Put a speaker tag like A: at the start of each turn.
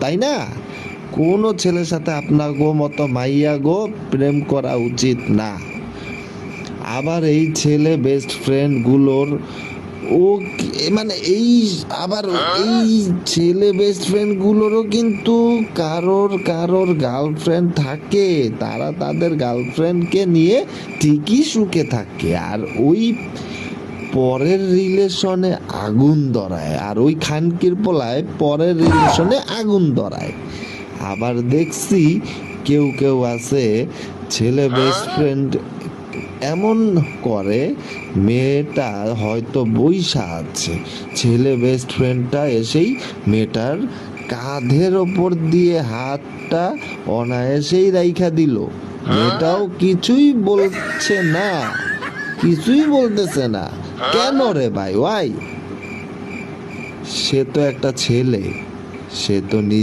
A: তাই না? কোনো ছেলের সাথে আপনার মতো মাইয়া গো প্রেম করা উচিত না। আবার এই ছেলে বেস্ট ফ্রেন্ড গুলোর মানে আবার এই ছেলে বেস্ট ফ্রেন্ড গুলোরও কিন্তু কারোর কারোর গার্লফ্রেন্ড থাকে, তারা তাদের গার্লফ্রেন্ডকে নিয়ে ঠিকই সুখে থাকে, আর ওই পরের রিলেশনে আগুন ধরায়, আর ওই খানকির পোলায় পরের রিলেশনে আগুন ধরায়। আবার দেখছি কেউ কেউ আছে ছেলে বেস্ট ফ্রেন্ড এমন করে, মেয়েটা হয়তো বইসা আছে, ছেলে বেস্ট ফ্রেন্ডটা এসেই মেয়েটার কাঁধের ওপর দিয়ে হাতটা অনায়াসেই রাইখা দিল, মেয়েটাও কিছুই বলছে না, কিছুই বলতেছে না। কেন রে ভাই? ওয়াই? সে তো একটা ছেলে, সে তো নিজে